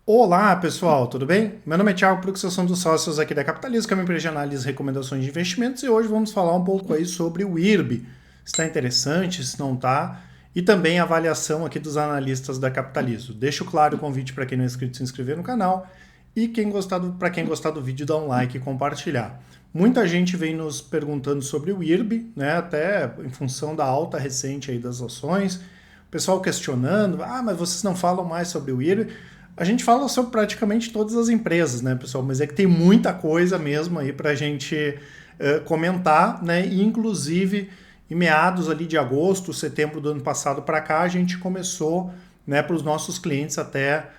Olá pessoal, tudo bem? Meu nome é Thiago Prux, eu sou um dos sócios aqui da Capitalismo, que é uma empresa de análise e recomendações de investimentos, e hoje vamos falar um pouco aí sobre o IRB, se está interessante, se não está, e também a avaliação aqui dos analistas da Capitalismo. Deixo claro o convite para quem não é inscrito se inscrever no canal, e para quem gostar do vídeo dar um like e compartilhar. Muita gente vem nos perguntando sobre o IRB, né, até em função da alta recente aí das ações, o pessoal questionando, mas vocês não falam mais sobre o IRB. A gente fala sobre praticamente todas as empresas, né, pessoal? Mas é que tem muita coisa mesmo aí para a gente comentar, né? E inclusive em meados ali de agosto, setembro do ano passado para cá, a gente começou, né, para os nossos clientes até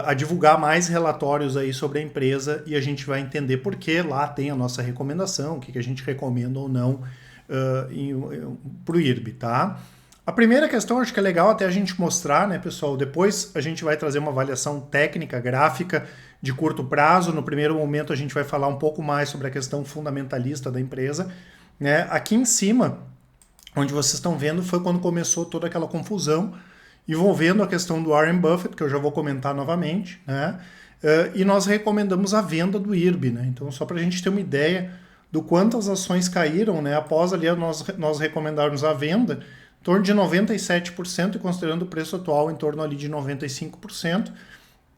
a divulgar mais relatórios aí sobre a empresa e a gente vai entender por que lá tem a nossa recomendação, o que a gente recomenda ou não para o IRB, tá? A primeira questão, acho que é legal até a gente mostrar, né, pessoal? Depois a gente vai trazer uma avaliação técnica, gráfica, de curto prazo. No primeiro momento a gente vai falar um pouco mais sobre a questão fundamentalista da empresa, né? Aqui em cima, onde vocês estão vendo, foi quando começou toda aquela confusão envolvendo a questão do Warren Buffett, que eu já vou comentar novamente, né? E nós recomendamos a venda do IRB, né? Então, só para a gente ter uma ideia do quanto as ações caíram, né? Após ali nós recomendarmos a venda, em torno de 97%, e considerando o preço atual, em torno ali de 95%.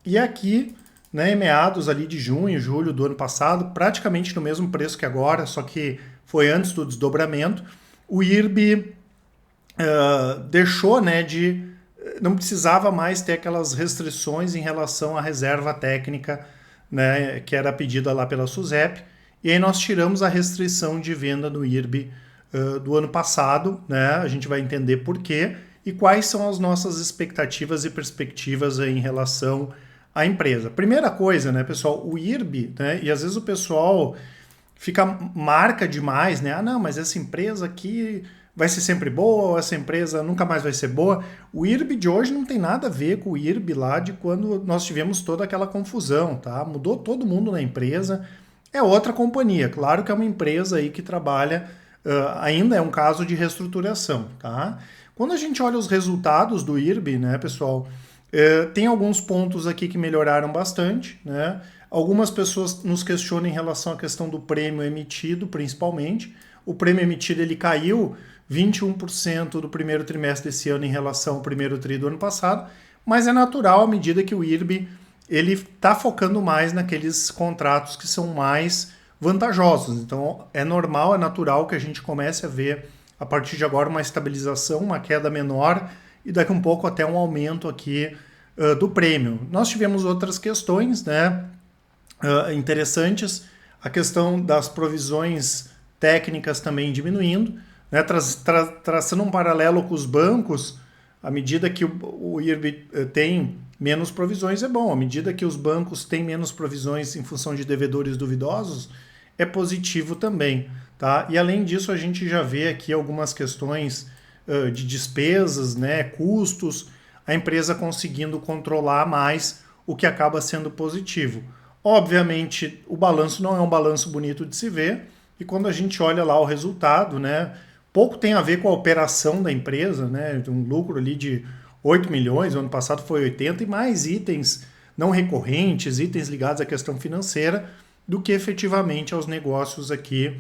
E aqui, né, em meados ali de junho, julho do ano passado, praticamente no mesmo preço que agora, só que foi antes do desdobramento, o IRB deixou, né, de... não precisava mais ter aquelas restrições em relação à reserva técnica, né, que era pedida lá pela SUSEP, e aí nós tiramos a restrição de venda do IRB do ano passado, né? A gente vai entender por quê e quais são as nossas expectativas e perspectivas em relação à empresa. Primeira coisa, né, pessoal, o IRB, né, e às vezes o pessoal marca demais, né? Ah, não, mas essa empresa aqui vai ser sempre boa, ou essa empresa nunca mais vai ser boa. O IRB de hoje não tem nada a ver com o IRB lá de quando nós tivemos toda aquela confusão, tá? Mudou todo mundo na empresa, é outra companhia. Claro que é uma empresa aí que trabalha ainda é um caso de reestruturação, tá? Quando a gente olha os resultados do IRB, né, pessoal, tem alguns pontos aqui que melhoraram bastante, né? Algumas pessoas nos questionam em relação à questão do prêmio emitido, principalmente. O prêmio emitido ele caiu 21% do primeiro trimestre desse ano em relação ao primeiro tri do ano passado, mas é natural à medida que o IRB ele está focando mais naqueles contratos que são mais vantajosos. Então é normal, é natural que a gente comece a ver a partir de agora uma estabilização, uma queda menor e daqui um pouco até um aumento aqui do prêmio. Nós tivemos outras questões, né, interessantes, a questão das provisões técnicas também diminuindo, né, traçando um paralelo com os bancos, à medida que o IRB tem menos provisões é bom, à medida que os bancos têm menos provisões em função de devedores duvidosos, é positivo também, tá? E além disso, a gente já vê aqui algumas questões de despesas, né, custos, a empresa conseguindo controlar mais, o que acaba sendo positivo. Obviamente, o balanço não é um balanço bonito de se ver, e quando a gente olha lá o resultado, né, pouco tem a ver com a operação da empresa, né, um lucro ali de 8 milhões, o ano passado foi 80, e mais itens não recorrentes, itens ligados à questão financeira, do que efetivamente aos negócios aqui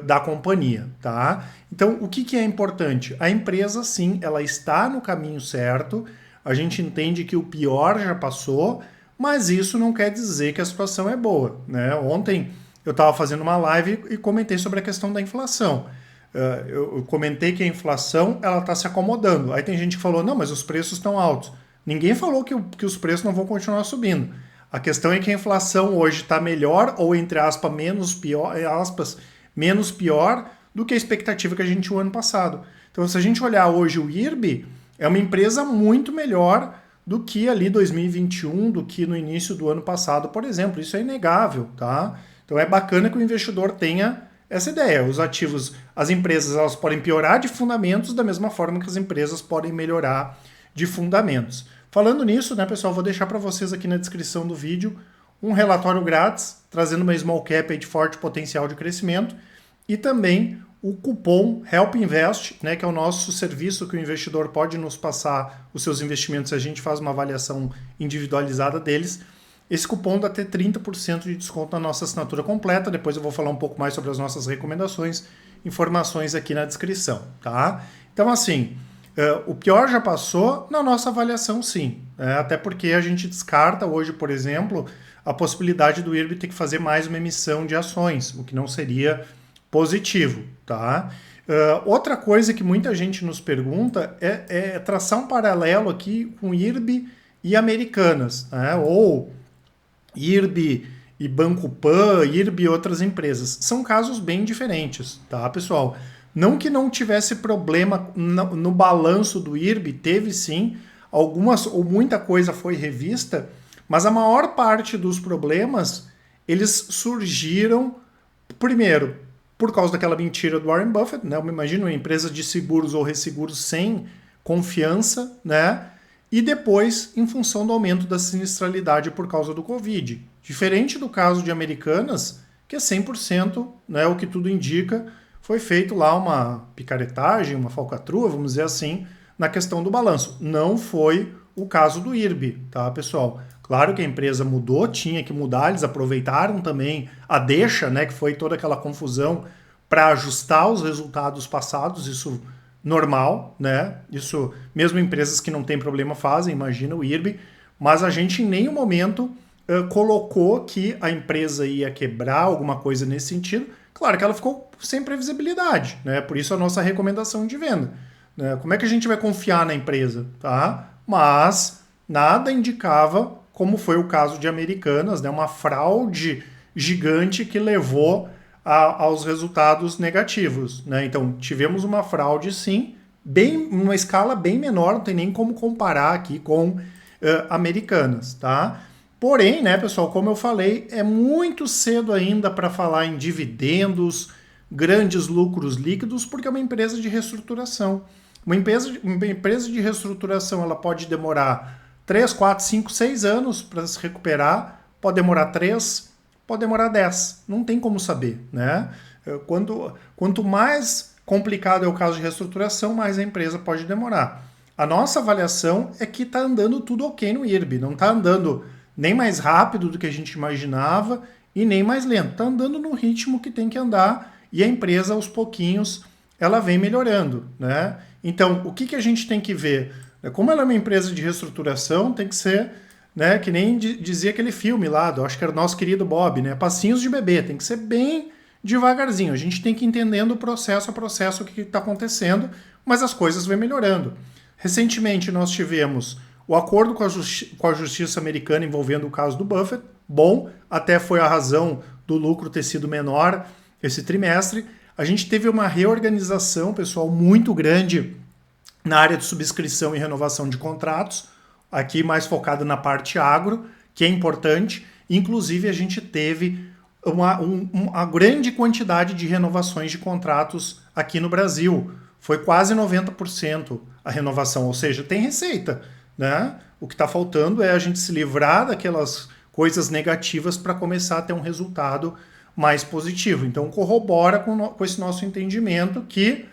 da companhia, tá? Então, o que é importante? A empresa, sim, ela está no caminho certo, a gente entende que o pior já passou, mas isso não quer dizer que a situação é boa, né? Ontem eu estava fazendo uma live e comentei sobre a questão da inflação. Eu comentei que a inflação ela está se acomodando. Aí tem gente que falou, não, mas os preços estão altos. Ninguém falou que os preços não vão continuar subindo. A questão é que a inflação hoje está melhor, ou entre aspas, menos pior do que a expectativa que a gente tinha o ano passado. Então, se a gente olhar hoje o IRB, é uma empresa muito melhor do que ali 2021, do que no início do ano passado, por exemplo. Isso é inegável, tá? Então é bacana que o investidor tenha essa ideia. Os ativos, as empresas, elas podem piorar de fundamentos da mesma forma que as empresas podem melhorar de fundamentos. Falando nisso, né, pessoal, vou deixar para vocês aqui na descrição do vídeo um relatório grátis, trazendo uma small cap aí de forte potencial de crescimento e também o cupom Help Invest, né, que é o nosso serviço que o investidor pode nos passar os seus investimentos e a gente faz uma avaliação individualizada deles. Esse cupom dá até 30% de desconto na nossa assinatura completa. Depois eu vou falar um pouco mais sobre as nossas recomendações, informações aqui na descrição, tá? Então, assim, o pior já passou na nossa avaliação, sim. Até porque a gente descarta hoje, por exemplo, a possibilidade do IRB ter que fazer mais uma emissão de ações, o que não seria positivo, tá? Outra coisa que muita gente nos pergunta é traçar um paralelo aqui com IRB e Americanas, né? Ou IRB e Banco Pan, IRB e outras empresas. São casos bem diferentes, tá, pessoal? Não que não tivesse problema no balanço do IRB, teve sim, algumas ou muita coisa foi revista, mas a maior parte dos problemas, eles surgiram, primeiro, por causa daquela mentira do Warren Buffett, né? Eu me imagino uma empresa de seguros ou resseguros sem confiança, né? E depois, em função do aumento da sinistralidade por causa do Covid. Diferente do caso de Americanas, que é 100%, né, o que tudo indica, foi feito lá uma picaretagem, uma falcatrua, vamos dizer assim, na questão do balanço. Não foi o caso do IRB, tá, pessoal? Claro que a empresa mudou, tinha que mudar, eles aproveitaram também a deixa, né, que foi toda aquela confusão para ajustar os resultados passados, isso normal, né? Isso mesmo empresas que não têm problema fazem, imagina o IRB, mas a gente em nenhum momento colocou que a empresa ia quebrar alguma coisa nesse sentido. Claro que ela ficou sem previsibilidade, né? Por isso a nossa recomendação de venda, né? Como é que a gente vai confiar na empresa, tá? Mas nada indicava, como foi o caso de Americanas, né? Uma fraude gigante que levou aos resultados negativos, né? Então, tivemos uma fraude, sim, uma escala bem menor, não tem nem como comparar aqui com Americanas, tá? Porém, né, pessoal, como eu falei, é muito cedo ainda para falar em dividendos, grandes lucros líquidos, porque é uma empresa de reestruturação. Uma empresa de reestruturação, ela pode demorar 3, 4, 5, 6 anos para se recuperar, pode demorar 3, pode demorar 10, não tem como saber, né? Quanto mais complicado é o caso de reestruturação, mais a empresa pode demorar. A nossa avaliação é que está andando tudo ok no IRB, não está andando nem mais rápido do que a gente imaginava e nem mais lento, está andando no ritmo que tem que andar e a empresa, aos pouquinhos, ela vem melhorando, né? Então, o que a gente tem que ver? Como ela é uma empresa de reestruturação, tem que ser, né, que nem dizia aquele filme lá, acho que era o nosso querido Bob, né? Passinhos de bebê, tem que ser bem devagarzinho. A gente tem que ir entendendo processo a processo o que está acontecendo, mas as coisas vêm melhorando. Recentemente nós tivemos o acordo com a justiça americana envolvendo o caso do Buffett. Bom, até foi a razão do lucro ter sido menor esse trimestre. A gente teve uma reorganização, pessoal, muito grande na área de subscrição e renovação de contratos, aqui mais focado na parte agro, que é importante. Inclusive, a gente teve uma grande quantidade de renovações de contratos aqui no Brasil. Foi quase 90% a renovação, ou seja, tem receita, né? O que está faltando é a gente se livrar daquelas coisas negativas para começar a ter um resultado mais positivo. Então, corrobora com esse nosso entendimento que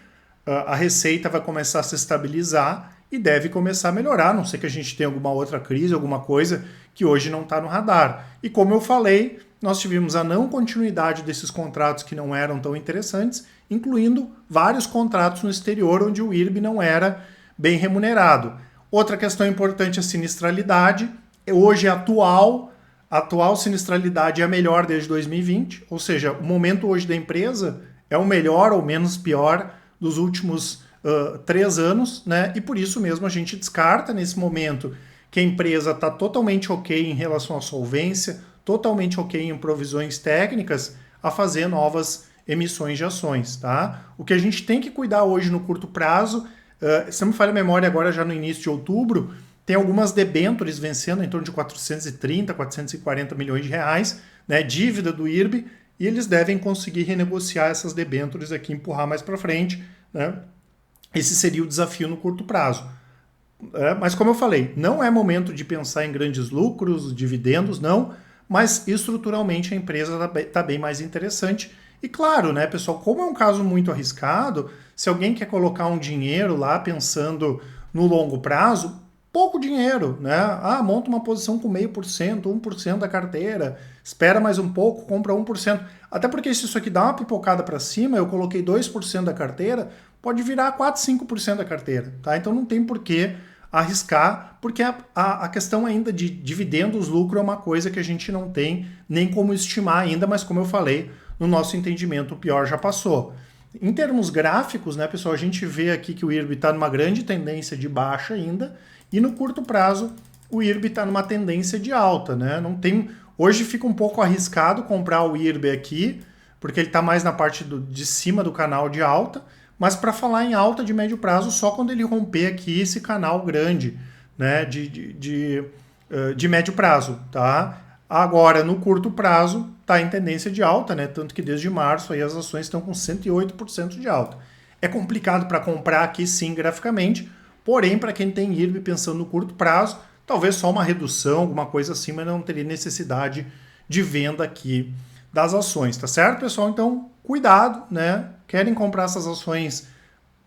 a receita vai começar a se estabilizar e deve começar a melhorar, a não ser que a gente tenha alguma outra crise, alguma coisa que hoje não está no radar. E como eu falei, nós tivemos a não continuidade desses contratos que não eram tão interessantes, incluindo vários contratos no exterior onde o IRB não era bem remunerado. Outra questão importante é a sinistralidade. Hoje, a atual sinistralidade é a melhor desde 2020, ou seja, o momento hoje da empresa é o melhor ou menos pior dos últimos 3 anos, né? E por isso mesmo a gente descarta nesse momento que a empresa está totalmente ok em relação à solvência, totalmente ok em provisões técnicas, a fazer novas emissões de ações, tá? O que a gente tem que cuidar hoje no curto prazo, se não me falha a memória agora já no início de outubro, tem algumas debêntures vencendo em torno de 430, 440 milhões de reais, né, dívida do IRB, e eles devem conseguir renegociar essas debêntures aqui, empurrar mais para frente, né? Esse seria o desafio no curto prazo. Mas como eu falei, não é momento de pensar em grandes lucros, dividendos, não, mas estruturalmente a empresa está bem mais interessante E claro, né, pessoal, como é um caso muito arriscado, se alguém quer colocar um dinheiro lá pensando no longo prazo, pouco dinheiro, né? Ah, monta uma posição com 0,5%, 1% da carteira, espera mais um pouco, compra 1%. Até porque se isso aqui dá uma pipocada para cima, eu coloquei 2% da carteira, pode virar 4, 5% da carteira, tá? Então não tem por que arriscar, porque a questão ainda de dividendos, lucro é uma coisa que a gente não tem nem como estimar ainda, mas como eu falei, no nosso entendimento o pior já passou. Em termos gráficos, né, pessoal, a gente vê aqui que o IRB está numa grande tendência de baixa ainda, e no curto prazo o IRB está numa tendência de alta, né? Não tem, hoje fica um pouco arriscado comprar o IRB aqui, porque ele está mais na parte de cima do canal de alta, mas para falar em alta de médio prazo, só quando ele romper aqui esse canal grande, né, de médio prazo, tá? Agora, no curto prazo, está em tendência de alta, né? Tanto que desde março aí as ações estão com 108% de alta. É complicado para comprar aqui sim graficamente, porém para quem tem IRB pensando no curto prazo, talvez só uma redução, alguma coisa assim, mas não teria necessidade de venda aqui das ações, tá certo, pessoal? Então, cuidado, né? Querem comprar essas ações,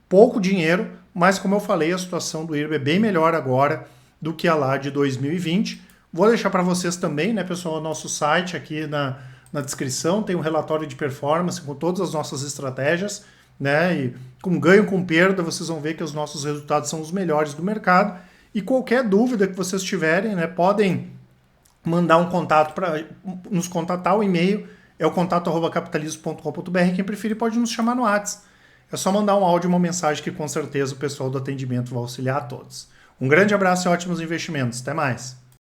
pouco dinheiro, mas como eu falei, a situação do IRB é bem melhor agora do que a lá de 2020. Vou deixar para vocês também, né, pessoal, o nosso site aqui na descrição, tem um relatório de performance com todas as nossas estratégias, né, e com ganho, com perda, vocês vão ver que os nossos resultados são os melhores do mercado. E qualquer dúvida que vocês tiverem, né, podem mandar um contato para nos contatar, o e-mail é o contato@capitalismo.com.br. Quem preferir pode nos chamar no WhatsApp. É só mandar um áudio, uma mensagem que com certeza o pessoal do atendimento vai auxiliar a todos. Um grande abraço e ótimos investimentos. Até mais!